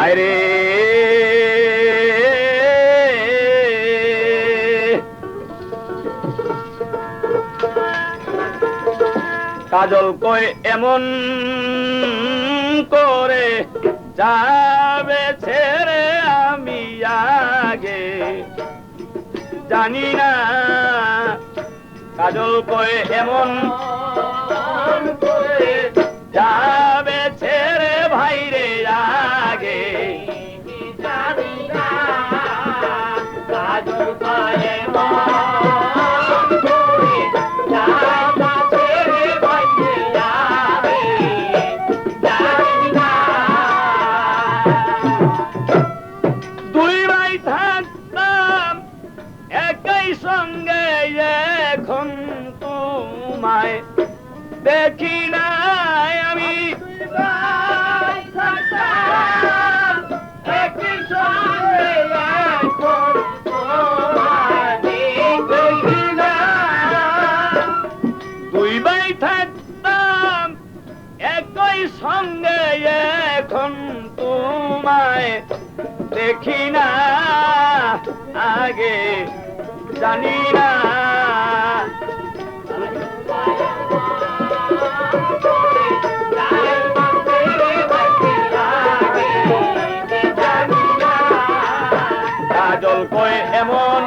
হায়রে কাজল কয় এমন করে যাবে ছেড়ে আমি আগে জানি না কাজল কয় এমন করে যাবে ছেড়ে ভাইরে আগে জানি না কাজল কয় এমন করে যাবে ছেড়ে ভাইরে আগে জানি না দুই ভাই থাকতাম একই সঙ্গে এখন তোমায় দেখি নাই আমি একই সঙ্গে এখন তোমায় দেখি না দুই ভাই থাকতাম একই সঙ্গে এখন তোমায় দেখি না আগে জানি না কাজল কয় এমন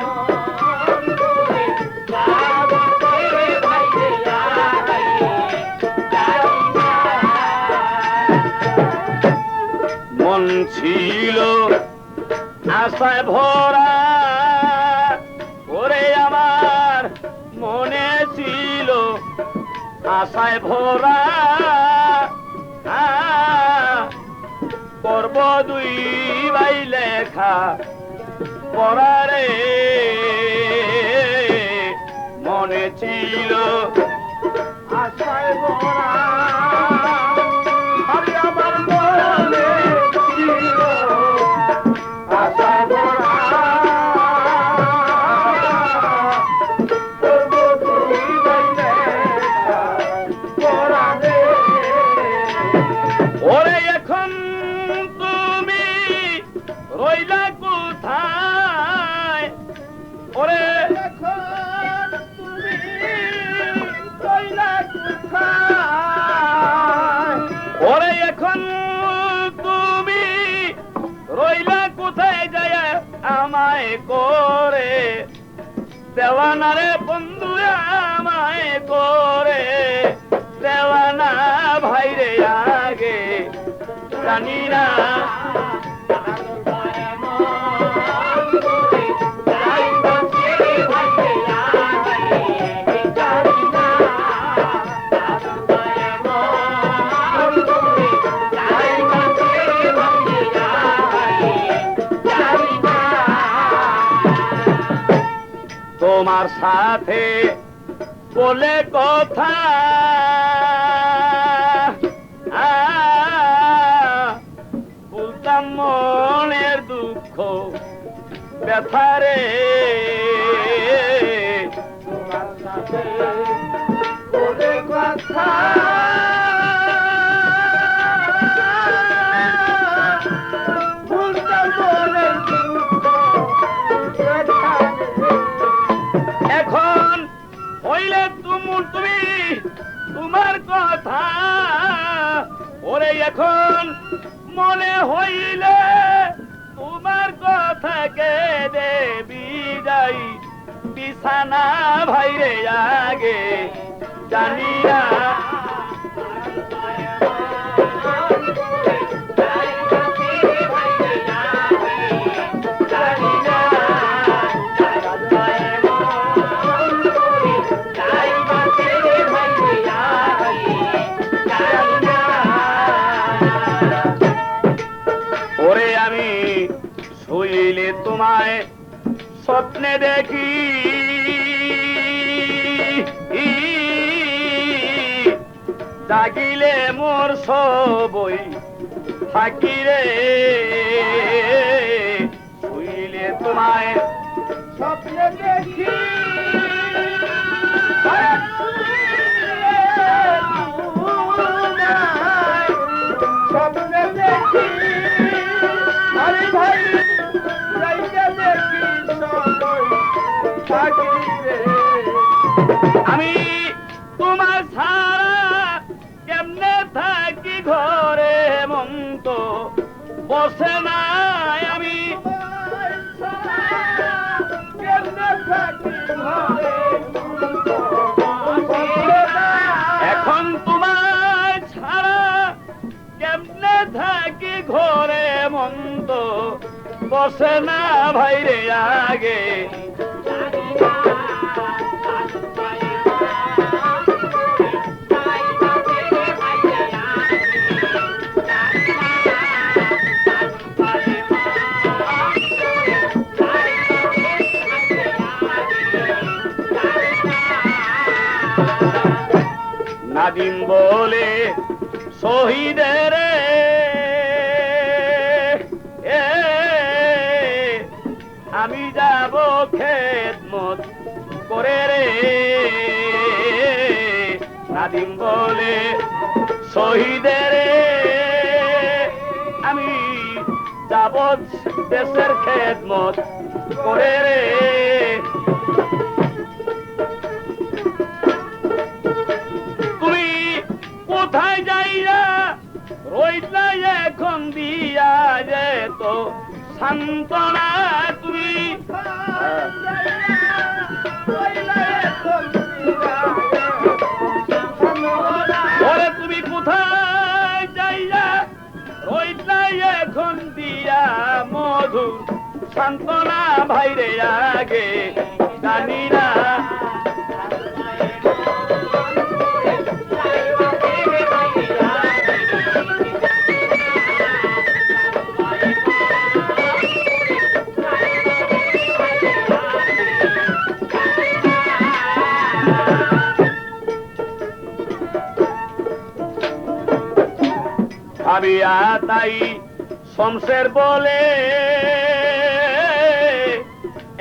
মন ছিল আশায় ভরা ওরে আমার মনে ছিল আশায় ভরা করব দুই ভাই লেখা পড়ারে মনে ছিল আশায় ভরা আরে আমার মনে ছিল আশায় ভরা করব দুই ভাই লেখা পড়ারে ওরে এখন তুমি রইলা কোথায় ওরে এখন তুমি রইলা কোথায় ওরে এখন তুমি রইলা কোথায় যায় আমায় করে দেওয়ানা রে বন্ধু আমায় করে দেওয়ানা ভাইরে আগে জানি না তোমার সাথে বলে কথা বলতাম মনের দুঃখ ব্যথারে তোমার সাথে বলে কথা বলতাম মনের দুঃখ এখন হইলে তুমি তোমার কথা ওরে এখন মনে হইলে তোমার কথা কে দেবি যাই বিছানা ভাইরে আগে জানি না ওরে আমি শুইলে তোমায় স্বপ্নে দেখি জাগিলে মোর সবই থাকি রে শুইলে তোমায় স্বপ্নে দেখি স্বপ্নে দেখি আমি তোমার ছাড়া কেমনে থাকি ঘরে মন তো বসে নাই আমি এখন তোমার ছাড়া কেমনে থাকি ঘরে মন তো বসে না ভাইরে আগে নাদিম বলে শহীদের আমি যাব খেদমত করে রে নাদিম বলে শহীদের আমি যাব দেশের খেদমত করে রে কোথায় যাইয়া রইলা এখন দিয়া যেত সান্ত্বনা তুমি ওরে তুমি কোথায় যাইয়া রইলা এখন দিয়া মধুর সান্ত্বনা ভাইরে আগে জানি না ভাবিয়া তাই শমশের বলে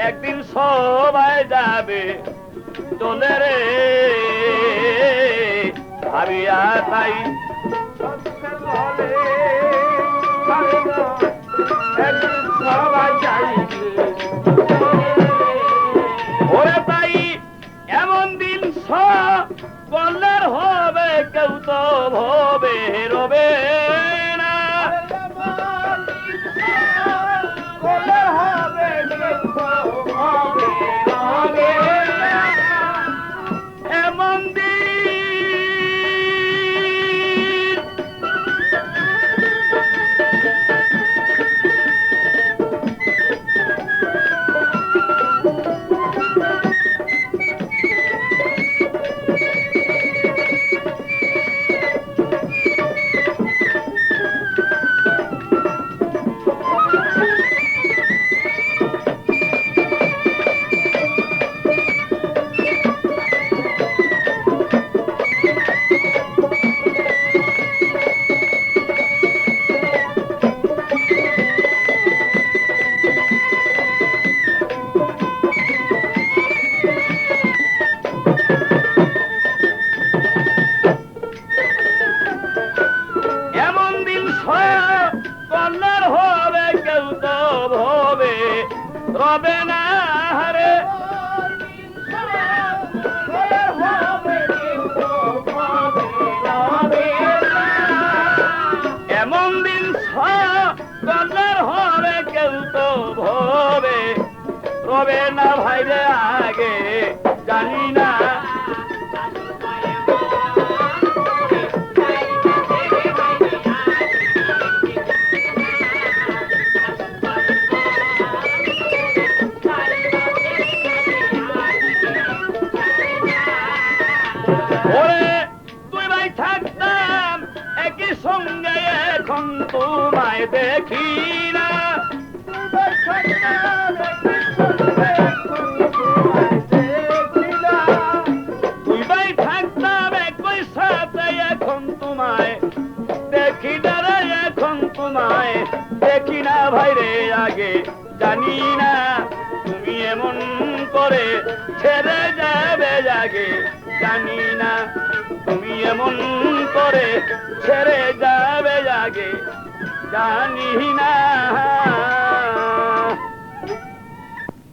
একদিন সবাই যাবে চলে রে ভাবিয়া তাই শমশের বলে একদিন সবাই যাইবে ওরে তাই এমন দিন সকলের হবে কেউ তো ভবে রবে এমন রবে না রে এমন দিন সকলের হবে কেউ তো ভবে রবে না ভাইরে আগে জানি না সঙ্গে এখন তোমায় দেখি না তুই ভাই থাকতাম একই সাথে এখন তোমায় দেখি না রে এখন তোমায় দেখি না ভাইরে আগে জানি না তুমি এমন করে ছেড়ে যাবে আগে জানি না তুমি এমন করে ছেড়ে যাবে আগে জানি না